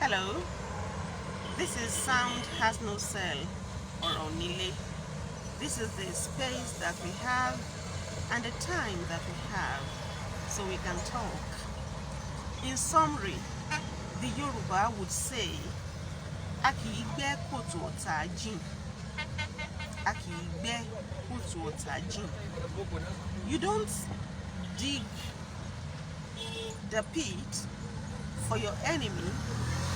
Hello, this is Sound Has No Cell or Onile. This is the space that we have and the time that we have so we can talk. In summary, the Yoruba would say, "A kì í gbẹ́ kòtò ọ̀tá jìn. A kì í gbẹ́ kòtò ọ̀tá jìn." You don't dig the pit for your enemy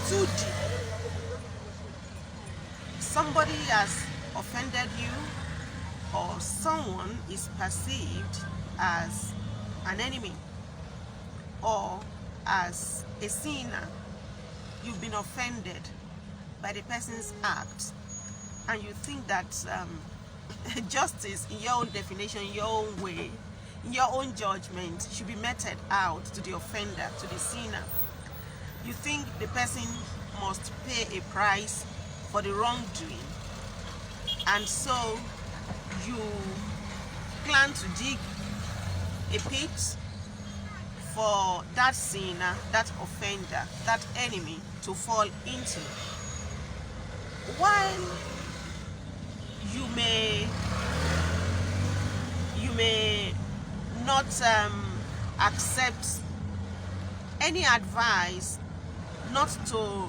too deep. Somebody has offended you, or someone is perceived as an enemy or as a sinner. You've been offended by the person's act, and you think that justice, in your own definition, in your own way, in your own judgment, should be meted out to the offender, to the sinner. You think the person must pay a price for the wrongdoing, and so you plan to dig a pit for that sinner, that offender, that enemy to fall into. While you may not accept any advice not to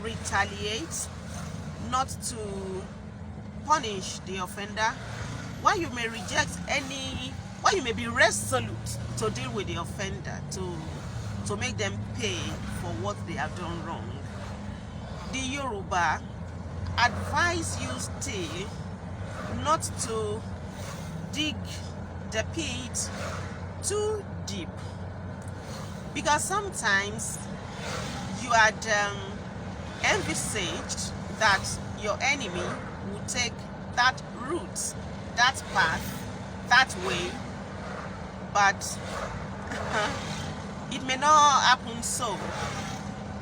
retaliate, not to punish the offender, while you may while you may be resolute to deal with the offender, to make them pay for what they have done wrong, the Yoruba advise you still not to dig the pit too deep, because sometimes you had envisaged that your enemy would take that route, that path, that way, but it may not happen so.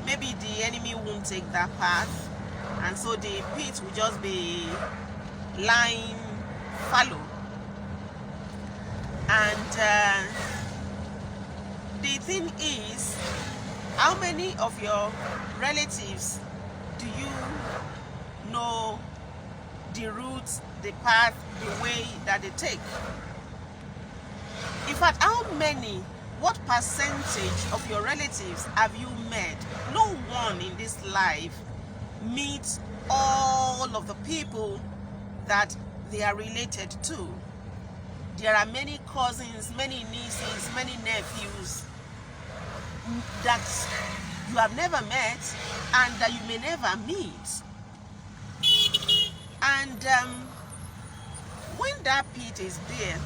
Maybe the enemy won't take that path, and so the pit will just be lying fallow. And the thing is, how many of your relatives do you know the route, the path, the way that they take? In fact, what percentage of your relatives have you met? No one in this life meets all of the people that they are related to. There are many cousins, many nieces, many nephews that you have never met and that you may never meet. And when that pit is there,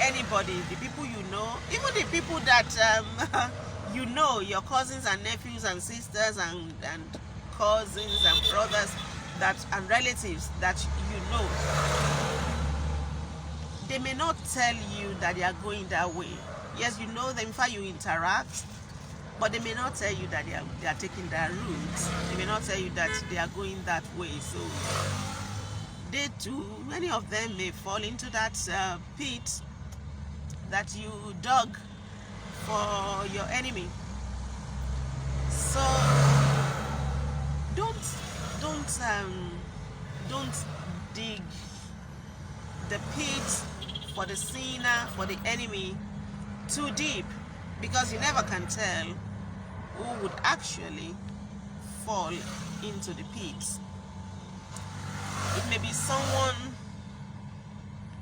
anybody, the people you know, even the people that you know, your cousins and nephews and sisters and cousins and brothers and relatives that you know, they may not tell you that they are going that way. Yes, you know them, in fact you interact, but they may not tell you that they are taking that route. They may not tell you that they are going that way. So they too, many of them may fall into that pit that you dug for your enemy. So don't dig the pit for the sinner, for the enemy too deep, because you never can tell who would actually fall into the pit. It may be someone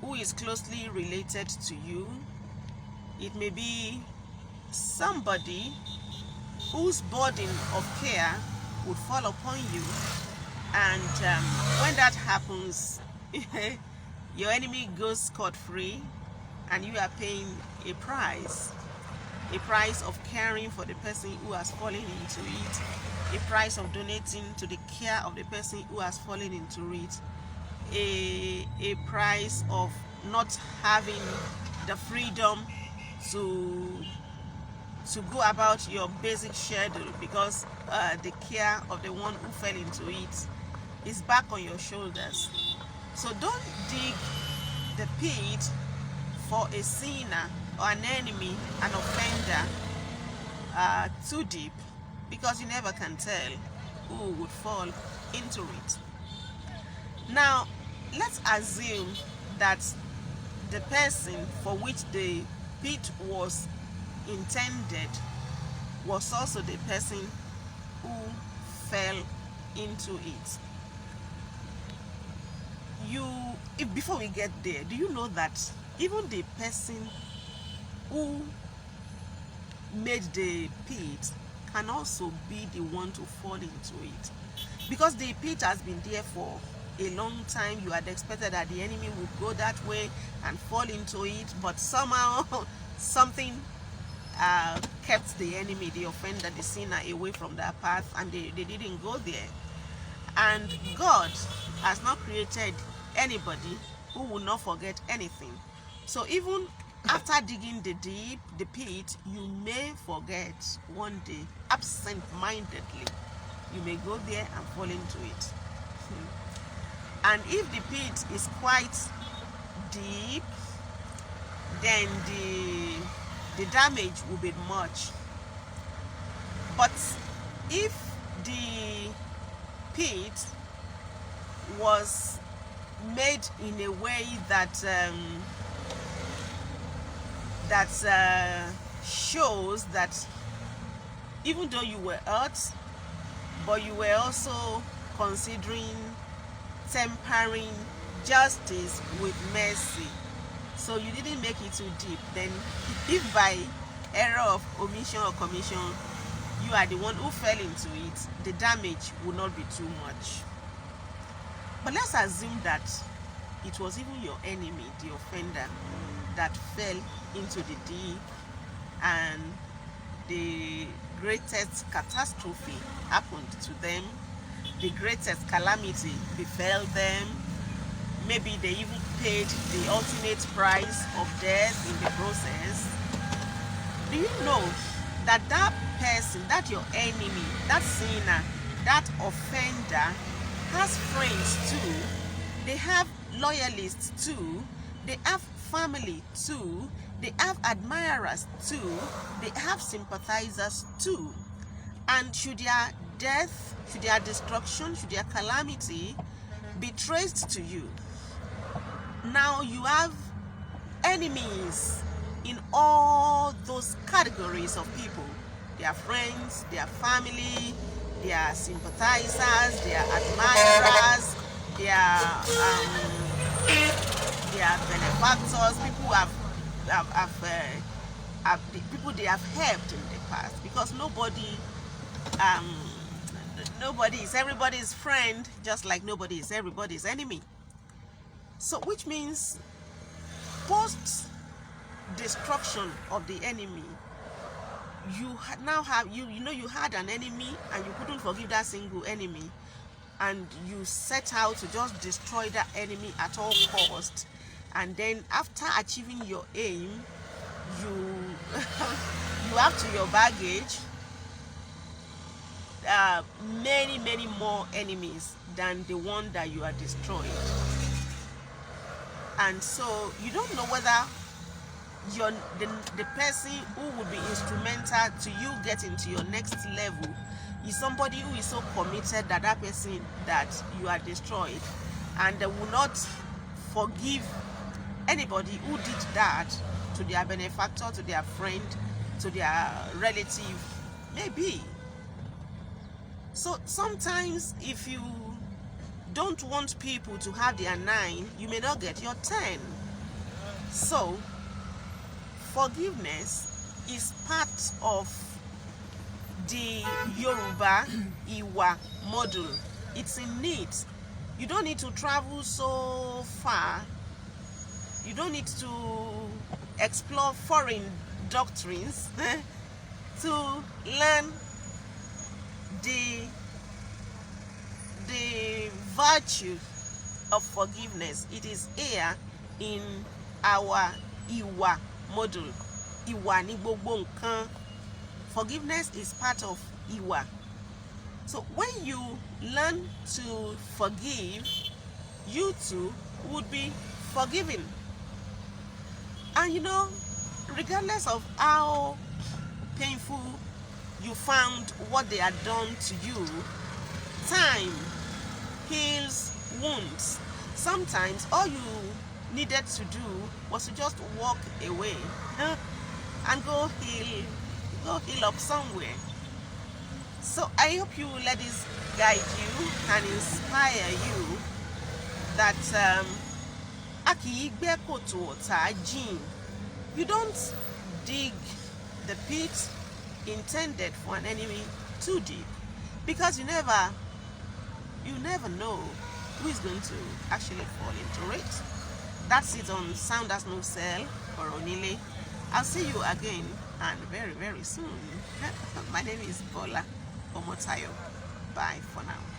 who is closely related to you. It may be somebody whose burden of care would fall upon you, and when that happens, your enemy goes scot-free and you are paying a price of caring for the person who has fallen into it, a price of donating to the care of the person who has fallen into it, a price of not having the freedom to go about your basic schedule, because the care of the one who fell into it is back on your shoulders. So don't dig the pit for a sinner or an enemy, an offender, too deep. because you never can tell who would fall into it. Now, let's assume that the person for which the pit was intended was also the person who fell into it. Before we get there, do you know that even the person who made the pit can also be the one to fall into it? Because the pit has been there for a long time. You had expected that the enemy would go that way and fall into it, but somehow something kept the enemy, the offender, the sinner, away from that path, and they didn't go there. And God has not created anybody who will not forget anything. So even after digging the pit, you may forget one day, absent-mindedly. You may go there and fall into it. And if the pit is quite deep, then the damage will be much. But if the pit was made in a way that shows that even though you were hurt, but you were also considering tempering justice with mercy, so you didn't make it too deep, then if by error of omission or commission you are the one who fell into it, the damage will not be too much. But let's assume that it was even your enemy, the offender, that fell into the deep, and the greatest catastrophe happened to them, the greatest calamity befell them. Maybe they even paid the ultimate price of death in the process. Do you know that that person, that your enemy, that sinner, that offender has friends too? They have loyalists too. They have family too. They have admirers too. They have sympathizers too. And should their death, should their destruction, should their calamity be traced to you, now you have enemies in all those categories of people. Their friends, their family, their sympathizers, their admirers, their benefactors, people people they have helped in the past, because nobody is everybody's friend, just like nobody is everybody's enemy. So which means post destruction of the enemy, you now have you had an enemy, and you couldn't forgive that single enemy, and you set out to just destroy that enemy at all costs. And then after achieving your aim, you you have to your baggage many more enemies than the one that you are destroyed. And so you don't know whether the person who would be instrumental to you getting to your next level is somebody who is so committed that that person that you are destroyed, and they will not forgive anybody who did that to their benefactor, to their friend, to their relative, maybe. So sometimes if you don't want people to have their 9, you may not get your 10. So forgiveness is part of the Yoruba Iwa model. It's in it. You don't need to travel so far. You don't need to explore foreign doctrines to learn the virtue of forgiveness. It is here in our Iwa model. Iwa ni gbogbo nkan. Forgiveness is part of Iwa. So when you learn to forgive, you too would be forgiven. And regardless of how painful you found what they had done to you. Time heals wounds. Sometimes all you needed to do was to just walk away and go heal up somewhere. So I hope you let this guide you and inspire you that aki koto tajin. You don't dig the pit intended for an enemy too deep, because you never know who is going to actually fall into it. That's it on Sound As No Cell or Onile. I'll see you again, and very, very soon. My name is Bola Omotayo. Bye for now.